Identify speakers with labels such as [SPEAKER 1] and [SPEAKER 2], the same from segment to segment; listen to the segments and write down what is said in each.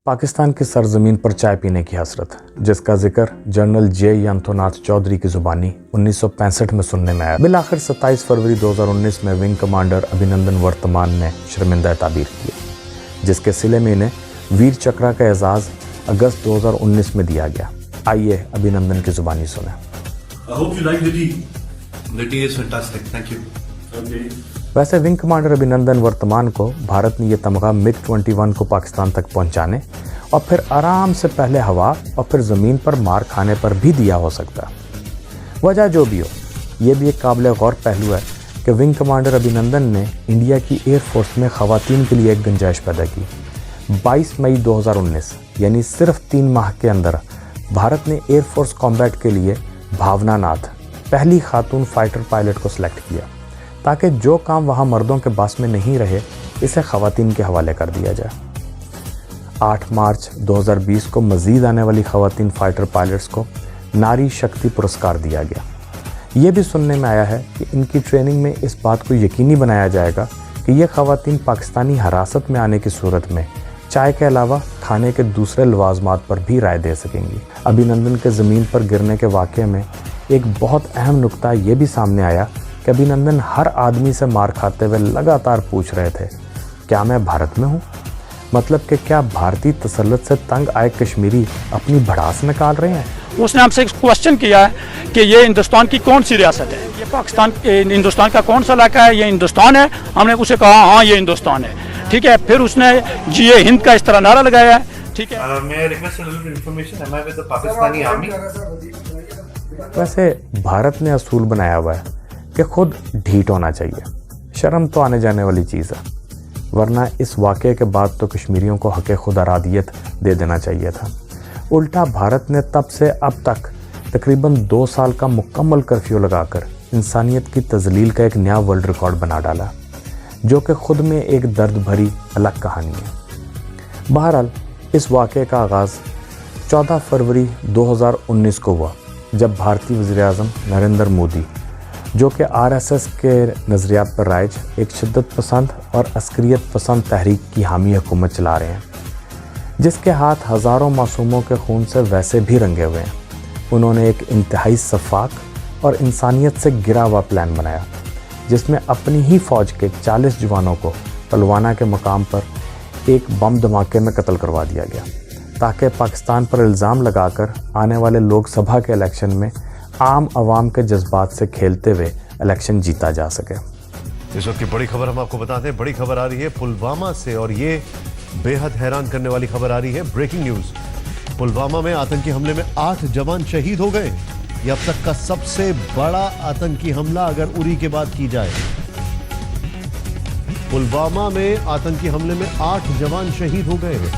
[SPEAKER 1] पाकिस्तान की सरजमीन पर चाय पीने की हसरत, जिसका जिक्र जनरल जे यंथोनाथ चौधरी की जुबानी 1965 में सुनने में आया। बिलाखिर 27 फरवरी 2019 में विंग कमांडर अभिनंदन वर्तमान ने शर्मिंदा ताबीर की, जिसके सिले में इन्हें वीर चक्रा का एजाज़ अगस्त 2019 में दिया गया। आइए अभिनंदन की जुबानी सुने। वैसे विंग कमांडर अभिनंदन वर्तमान को भारत ने यह तमगा MiG-21 को पाकिस्तान तक पहुंचाने और फिर आराम से पहले हवा और फिर ज़मीन पर मार खाने पर भी दिया हो सकता। वजह जो भी हो, ये भी एक काबिल गौर पहलू है कि विंग कमांडर अभिनंदन ने इंडिया की एयर फोर्स में ख़वातीन के लिए एक गुंजाइश पैदा की। 22 मई 2019 यानी सिर्फ 3 माह के अंदर भारत ने एयर फोर्स कॉम्बैट के लिए भावना नाथ, पहली खातून फाइटर पायलट को सिलेक्ट किया, ताकि जो काम वहाँ मर्दों के बस में नहीं रहे इसे ख़वातीन के हवाले कर दिया जाए। 8 मार्च 2020 को मज़ीद आने वाली ख़वातीन फाइटर पायलट्स को नारी शक्ति पुरस्कार दिया गया। ये भी सुनने में आया है कि इनकी ट्रेनिंग में इस बात को यकीनी बनाया जाएगा कि ये ख़वातीन पाकिस्तानी हिरासत में आने की सूरत में चाय के अलावा खाने के दूसरे लवाजमात पर भी राय दे सकेंगी। अभिनंदन के ज़मीन पर गिरने के वाक़े में एक बहुत अहम नुक्ता ये भी सामने आया कि अभिनंदन हर आदमी से मार खाते हुए लगातार पूछ रहे थे, क्या मैं भारत में हूँ? मतलब कि क्या भारतीय तसल्लुत से तंग आए कश्मीरी अपनी भड़ास निकाल रहे हैं?
[SPEAKER 2] उसने हमसे एक क्वेश्चन किया है कि ये हिंदुस्तान की कौन सी रियासत है, ये पाकिस्तान हिंदुस्तान का कौन सा इलाका है, ये हिंदुस्तान है? हमने उसे कहा हाँ ये हिंदुस्तान है, ठीक है। फिर उसने जी ये हिंद का इस तरह नारा लगाया है, ठीक है।
[SPEAKER 1] वैसे भारत ने असूल बनाया हुआ है कि खुद ढीठ होना चाहिए, शर्म तो आने जाने वाली चीज़ है, वरना इस वाक़े के बाद तो कश्मीरियों को हक़ खुद अरादियत दे देना चाहिए था। उल्टा भारत ने तब से अब तक तकरीबन 2 साल का मुकम्मल कर्फ्यू लगाकर इंसानियत की तजलील का एक नया वर्ल्ड रिकॉर्ड बना डाला, जो कि ख़ुद में एक दर्द भरी अलग कहानी है। बहरहाल इस वाक़े का आगाज़ 14 फरवरी 2019 को हुआ, जब भारतीय वज़ीर-ए-आज़म नरेंद्र मोदी, जो कि RSS के नज़रियात पर राइज एक शिद्दत पसंद और अस्करियत पसंद तहरीक की हामी हुकूमत चला रहे हैं, जिसके हाथ हज़ारों मासूमों के खून से वैसे भी रंगे हुए हैं, उन्होंने एक इंतहाई शफ़ाक और इंसानियत से गिरा हुआ प्लान बनाया, जिसमें अपनी ही फ़ौज के 40 जवानों को पलवाना के मकाम पर एक बम धमाके में कत्ल करवा दिया गया, ताकि पाकिस्तान पर इल्ज़ाम लगाकर आने वाले लोकसभा के इलेक्शन में आम आवाम के जज्बात से खेलते हुए इलेक्शन जीता जा सके।
[SPEAKER 3] इस वक्त की बड़ी खबर हम आपको बताते हैं। बड़ी खबर आ रही है पुलवामा से, और ये बेहद हैरान करने वाली खबर आ रही है। ब्रेकिंग न्यूज़, पुलवामा में आतंकी हमले में 8 जवान शहीद हो गए। यह अब तक का सबसे बड़ा आतंकी हमला अगर उरी के बाद की जाए। पुलवामा में आतंकी हमले में 8 जवान शहीद हो गए हैं।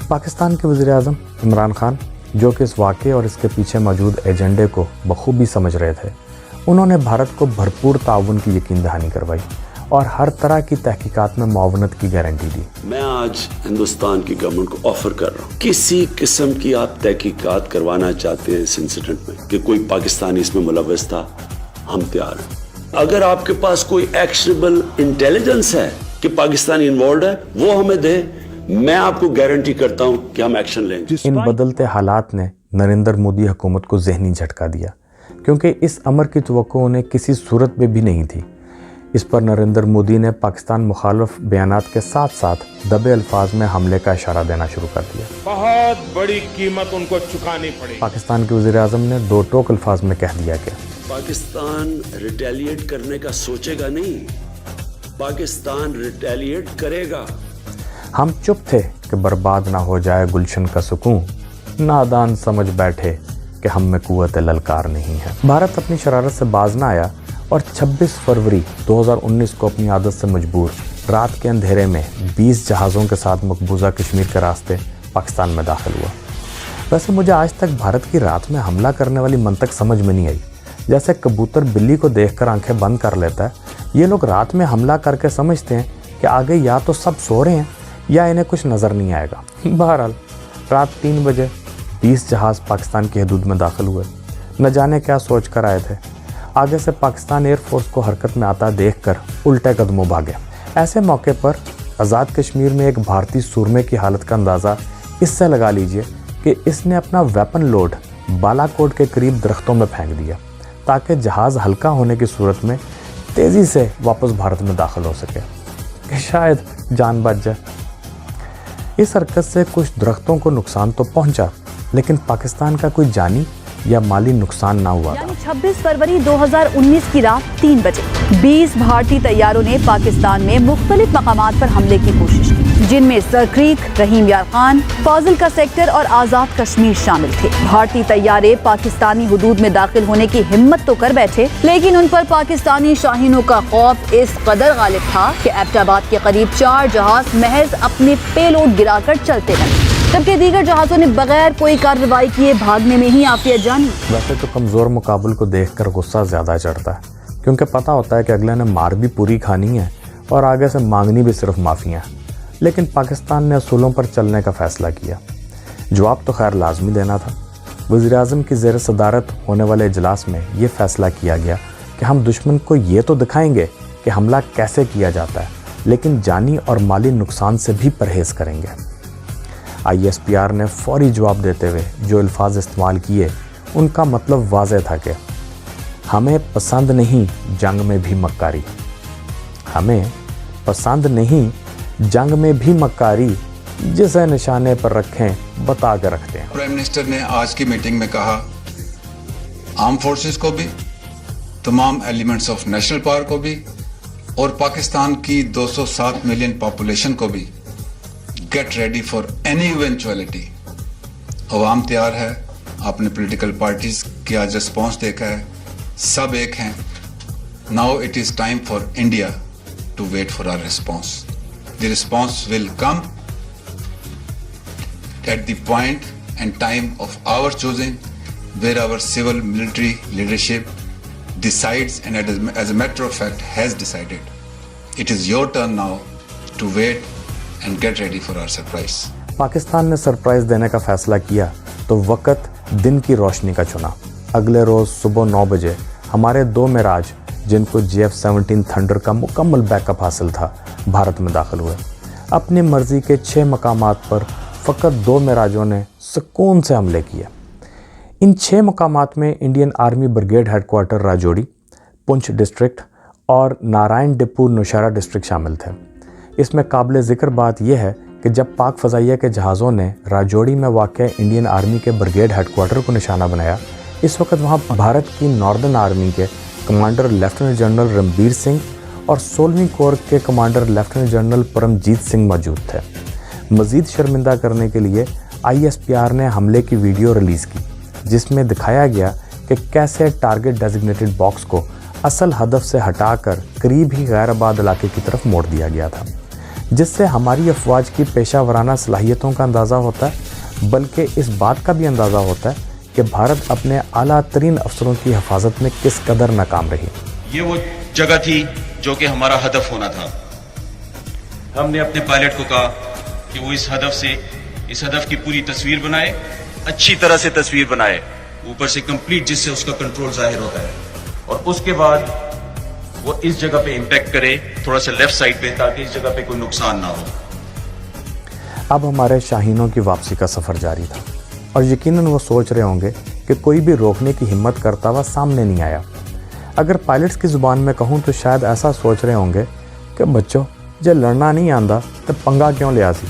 [SPEAKER 1] पाकिस्तान के वज़ीर-ए-आज़म इमरान खान, जो कि इस वाक़े और इसके पीछे मौजूद एजेंडे को बखूबी समझ रहे थे, उन्होंने भारत को भरपूर ताउन की यकीन दहानी करवाई और हर तरह की तहकीकात में मुआवनत की गारंटी दी।
[SPEAKER 4] मैं आज हिंदुस्तान की गवर्नमेंट को ऑफर कर रहा हूँ, किसी किस्म की आप तहकीकात करवाना चाहते हैं इस इंसिडेंट में कि कोई पाकिस्तानी इसमें मुलव्वस था, हम तैयार हैं। अगर आपके पास कोई एक्शनेबल इंटेलिजेंस है कि पाकिस्तानी इन्वॉल्व है, वो हमें दे, मैं आपको गारंटी करता हूं कि हम एक्शन लेंगे।
[SPEAKER 1] इन बदलते हालात ने नरेंद्र मोदी हुकूमत को ज़हनी झटका दिया, क्योंकि इस अमर की तवक्को उन्हें किसी सूरत में भी नहीं थी। इस पर नरेंद्र मोदी ने पाकिस्तान मुखालिफ बयानात के साथ साथ दबे अल्फाज में हमले का इशारा देना शुरू कर दिया।
[SPEAKER 5] बहुत बड़ी कीमत उनको चुकानी पड़ी।
[SPEAKER 1] पाकिस्तान के वज़ीर-ए-आज़म ने 2 टोक अल्फाज में कह दिया कि
[SPEAKER 4] पाकिस्तान रिटेलिएट करने का सोचेगा नहीं, पाकिस्तान रिटेलिएट करेगा।
[SPEAKER 1] हम चुप थे कि बर्बाद ना हो जाए गुलशन का सुकून, नादान समझ बैठे कि हम में कुव्वत ललकार नहीं है। भारत अपनी शरारत से बाज ना आया और 26 फरवरी 2019 को अपनी आदत से मजबूर रात के अंधेरे में 20 जहाज़ों के साथ मकबूजा कश्मीर के रास्ते पाकिस्तान में दाखिल हुआ। वैसे मुझे आज तक भारत की रात में हमला करने वाली मंतक समझ में नहीं आई। जैसे कबूतर बिल्ली को देखकर आंखें बंद कर लेता है, ये लोग रात में हमला करके समझते हैं कि आगे या तो सब सो रहे हैं या इन्हें कुछ नज़र नहीं आएगा। बहरहाल रात 3 बजे 20 जहाज़ पाकिस्तान की हदूद में दाखिल हुए। न जाने क्या सोच कर आए थे। आगे से पाकिस्तान एयरफोर्स को हरकत में आता देखकर उल्टे कदमों भागे। ऐसे मौके पर आज़ाद कश्मीर में एक भारतीय सूरमे की हालत का अंदाज़ा اس سے لگا لیجئے کہ اس نے اپنا ویپن لوڈ بالاکوٹ کے قریب درختوں میں پھینک دیا تاکہ جہاز ہلکا ہونے کی صورت میں تیزی سے واپس بھارت میں داخل ہو سکے کہ شاید جان بچ جائے۔ اس حرکت سے کچھ درختوں کو نقصان تو پہنچا لیکن پاکستان کا کوئی جانی یا مالی نقصان نہ ہوا تھا۔
[SPEAKER 6] 26 فروری 2019 کی رات 3 بجے 20 بھارتی طیاروں نے پاکستان میں مختلف مقامات پر حملے کی کوشش کی، جن میں سر کریک، رحیم یار خان، فاضل کا سیکٹر اور آزاد کشمیر شامل تھے۔ بھارتی طیارے پاکستانی حدود میں داخل ہونے کی ہمت تو کر بیٹھے، لیکن ان پر پاکستانی شاہینوں کا خوف اس قدر غالب تھا کہ ایبٹ آباد کے قریب 4 جہاز محض اپنے پے لوڈ گرا کر چلتے رہے، جبکہ دیگر جہازوں نے بغیر کوئی کارروائی کیے بھاگنے میں ہی عافیت جانی۔
[SPEAKER 1] ویسے تو کمزور مقابل کو دیکھ کر غصہ زیادہ چڑھتا ہے، کیونکہ پتہ ہوتا ہے کہ اگلے نے مار بھی پوری کھانی ہے اور آگے سے مانگنی بھی صرف معافیاں، لیکن پاکستان نے اصولوں پر چلنے کا فیصلہ کیا۔ جواب تو خیر لازمی دینا تھا۔ وزیر اعظم کی زیر صدارت ہونے والے اجلاس میں یہ فیصلہ کیا گیا کہ ہم دشمن کو یہ تو دکھائیں گے کہ حملہ کیسے کیا جاتا ہے، لیکن جانی اور مالی نقصان سے بھی پرہیز کریں گے۔ ISPR نے فوری جواب دیتے ہوئے جو الفاظ استعمال کیے ان کا مطلب واضح تھا کہ ہمیں پسند نہیں جنگ میں بھی مکاری، ہمیں پسند نہیں جنگ میں بھی مکاری، جسے نشانے پر رکھیں بتا کے رکھتے ہیں۔
[SPEAKER 7] پرائم منسٹر نے آج کی میٹنگ میں کہا آرم فورسز کو بھی، تمام ایلیمنٹس آف نیشنل پاور کو بھی اور پاکستان کی 207 ملین پاپولیشن کو بھی get ready for any eventuality. عوام تیار ہے، آپ نے پولیٹیکل پارٹیز کی آج رسپانس دیکھا ہے، سب ایک ہیں۔ Now it is time for India to wait for our response. The response will come at the point and time of our choosing, where our civil military leadership decides and as a matter of fact has decided. It is your turn now to wait and get ready for our surprise.
[SPEAKER 1] Pakistan نے surprise دینے کا فیصلہ کیا تو وقت دن کی روشنی کا چنا۔ اگلے روز صبح 9 بجے ہمارے 2 معراج جن کو GF-17 تھنڈر کا مکمل بیک اپ حاصل تھا بھارت میں داخل ہوئے۔ اپنی مرضی کے 6 مقامات پر فقط 2 معراجوں نے سکون سے حملے کیے۔ ان 6 مقامات میں Indian army brigade headquarter Rajouri, Poonch district اور نارائن ڈپو نوشہرہ ڈسٹرکٹ شامل تھے۔ اس میں قابل ذکر بات یہ ہے کہ جب پاک فضائیہ کے جہازوں نے راجوڑی میں واقع انڈین آرمی کے بریگیڈ ہیڈ کوارٹر کو نشانہ بنایا، اس وقت وہاں بھارت کی ناردرن آرمی کے commander lieutenant general Ranbir Singh اور 16ویں کور کے کمانڈر لیفٹیننٹ جنرل پرمجیت سنگھ موجود تھے۔ مزید شرمندہ کرنے کے لیے ISPR نے حملے کی ویڈیو ریلیز کی، جس میں دکھایا گیا کہ کیسے ٹارگٹ ڈیزگنیٹڈ باکس کو اصل ہدف سے ہٹا کر قریب ہی غیر آباد علاقے کی طرف موڑ دیا گیا تھا، جس سے ہماری افواج کی پیشہ ورانہ صلاحیتوں کا اندازہ ہوتا ہے، بلکہ اس بات کا بھی اندازہ ہوتا ہے کہ بھارت اپنے اعلیٰ ترین افسروں کی حفاظت میں کس قدر ناکام رہی۔
[SPEAKER 8] یہ وہ جگہ تھی جو کہ ہمارا ہدف ہونا تھا۔ ہم نے اپنے پائلٹ کو کہا کہ وہ اس ہدف کی پوری تصویر بنائے، اچھی طرح سے تصویر بنائے، اوپر سے کمپلیٹ، جس سے اس کا کنٹرول ظاہر ہوتا ہے، اور اس کے بعد وہ اس جگہ پہ امپیکٹ کرے تھوڑا سا لیفٹ سائڈ پہ، تاکہ اس جگہ پہ کوئی نقصان نہ ہو۔
[SPEAKER 1] اب ہمارے شاہینوں کی واپسی کا سفر جاری تھا اور یقیناً وہ سوچ رہے ہوں گے کہ کوئی بھی روکنے کی ہمت کرتا ہوا سامنے نہیں آیا۔ اگر پائلٹس کی زبان میں کہوں تو شاید ایسا سوچ رہے ہوں گے کہ بچوں جے لڑنا نہیں آندا تو پنگا کیوں لیا سی۔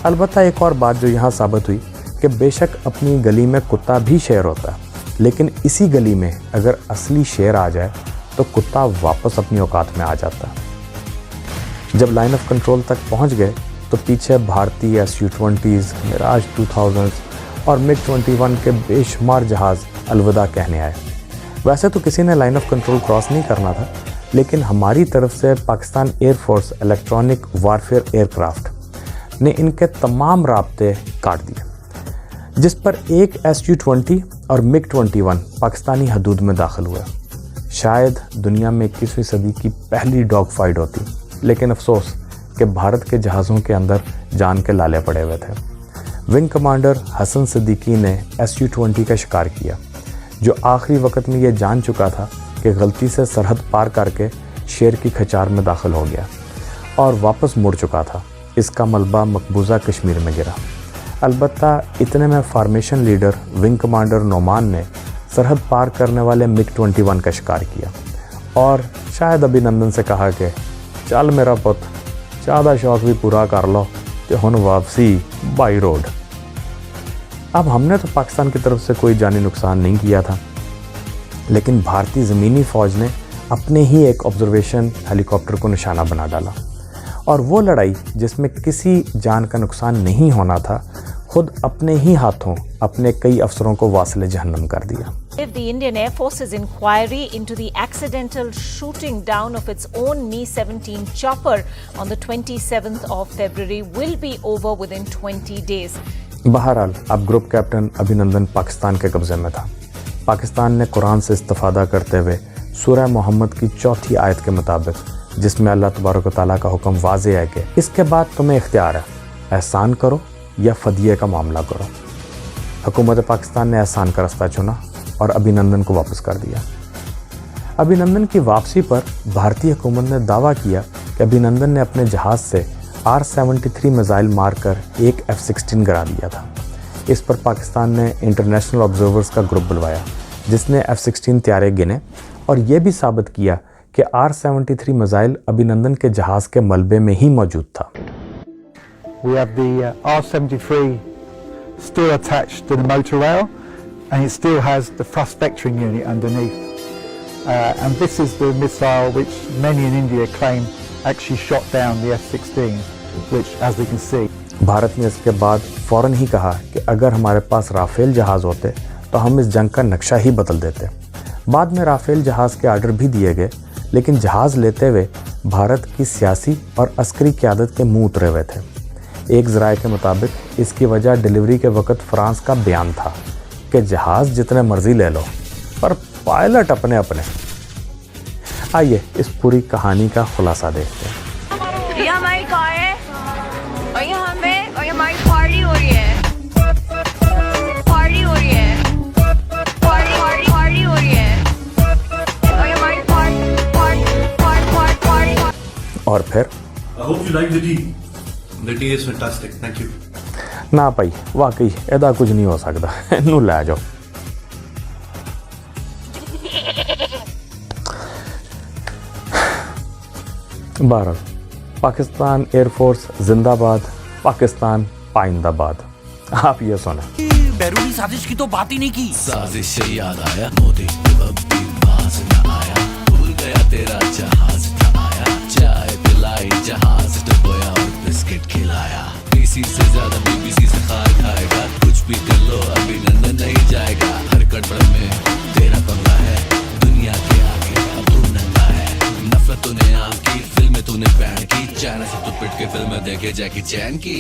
[SPEAKER 1] البتہ ایک اور بات جو یہاں ثابت ہوئی کہ بے شک اپنی گلی میں کتا بھی شیر ہوتا ہے، لیکن اسی گلی میں اگر اصلی شیر آ جائے تو کتا واپس اپنی اوقات میں آ جاتا ہے۔ جب لائن آف کنٹرول تک پہنچ گئے تو پیچھے بھارتی Su-20s، میراج 2000 اور MiG-21 کے بے شمار جہاز الوداع کہنے آئے۔ ویسے تو کسی نے لائن آف کنٹرول کراس نہیں کرنا تھا، لیکن ہماری طرف سے Pakistan air force electronic warfare ایئر کرافٹ نے ان کے تمام رابطے کاٹ دیے، جس پر ایک Su-20 اور MiG-21 پاکستانی حدود میں داخل ہوا۔ شاید دنیا میں 21ویں صدی کی پہلی ڈاگ فائٹ ہوتی، لیکن افسوس کہ بھارت کے جہازوں کے اندر جان کے لالے پڑے ہوئے تھے۔ ونگ کمانڈر حسن صدیقی نے Su-20 کا شکار کیا، جو آخری وقت میں یہ جان چکا تھا کہ غلطی سے سرحد پار کر کے شیر کی کھچار میں داخل ہو گیا اور واپس مڑ چکا تھا۔ اس کا ملبہ مقبوضہ کشمیر میں گرا۔ अलबत्ता इतने में formation leader wing commander Noman ने सरहद पार करने वाले MiG-21 का शिकार किया और शायद अभिनंदन से कहा कि चल मेरा पुत, ज़्यादा शौक भी पूरा कर लो कि हुन वापसी बाई रोड। अब हमने तो पाकिस्तान की तरफ से कोई जानी नुकसान नहीं किया था, लेकिन भारतीय ज़मीनी फ़ौज ने अपने ही एक ऑब्जर्वेशन हेलीकॉप्टर को निशाना बना डाला और वो लड़ाई जिसमें किसी जान का नुकसान नहीं होना था, खुद अपने ही हाथों अपने कई अफसरों को वासिले जहन्नम कर दिया।
[SPEAKER 9] The Indian Air Force's inquiry into the accidental shooting down of its own Mi-17 chopper on the 27th of February will be over within 20 days.
[SPEAKER 1] बहरहाल अब ग्रुप कैप्टन अभिनंदन पाकिस्तान के कब्जे में था। पाकिस्तान ने कुरान से इस्तिफादा करते हुए सूरह मोहम्मद की 4थी आयत के मुताबिक, जिसमें अल्लाह तबारक व तआला का हुक्म वाज़ेह है कि इसके बाद तुम्हें इख्तियार है, एहसान करो या फदिये का मामला करो। हुकूमत पाकिस्तान ने एहसान का रास्ता चुना और अभिनंदन को वापस कर दिया। अभिनंदन की वापसी पर भारतीय हुकूमत ने दावा किया कि अभिनंदन ने अपने जहाज़ से R-73 मिसाइल मारकर एक F-16 गिरा दिया था। इस पर पाकिस्तान ने इंटरनेशनल ऑब्जर्वर्स का ग्रुप बुलवाया, जिसने F-16 त्यारे गिने और ये भी साबित किया कि R-73 मिसाइल अभिनंदन के जहाज़ के मलबे में ही मौजूद था।
[SPEAKER 10] We have the R-73 still attached to the motor rail, and it still has the thrust vectoring unit underneath. And this is the missile which many in India claim actually shot down the F-16, which, as we can see.
[SPEAKER 1] Bharat ने इसके बाद फ़ौरन ही कहा कि अगर हमारे पास Rafale जहाज़ होते तो हम इस जंग का नक्शा ही बदल देते। बाद में राफेल जहाज़ के आर्डर भी दिए गए, लेकिन जहाज़ लेते हुए भारत की सियासी और अस्करी क़यादत के मुंह उतरे हुए थे। एक ज़राए के मुताबिक इसकी वजह डिलीवरी के वक़्त फ्रांस का बयान था कि जहाज़ जितने मर्जी ले लो पर पायलट अपने अपने। आइए इस पूरी कहानी का खुलासा देखते हैं।
[SPEAKER 9] ये हमारी कार है और ये हमारी पार्टी हो रही है। पार्टी हो रही है। पार्टी हो रही है। और ये हमारी पार्टी।
[SPEAKER 1] और फिर
[SPEAKER 11] I hope you like the tea. The tea is fantastic. Thank you.
[SPEAKER 1] ना भाई, वाकई एदा कुछ नहीं हो सकता, नू लै जाओ। बहरहाल पाकिस्तान एयरफोर्स जिंदाबाद, पाकिस्तान पाइंदाबाद। आप ये सुने।
[SPEAKER 12] बैरूनी साजिश की तो बात ही नहीं की। साजिश से याद आया, मोदी अब भी बाज न आया, भूल गया तेरा जहाज न आया, चाय पिलाई जहाज डुबोया और बिस्किट खिलाया, बीसी से ज्यादा बीबीसी से खार खाएगा, कुछ भी कर लो अभिनंदन नहीं जाएगा, हर गड़बड़ में तेरा पंगा है, दुनिया के आगे अब तू नंगा है, नफरत तूने आम की, फिल्में तूने बैन की, चाइना से तू पिट के फिल्में देखे जैकी चैन की।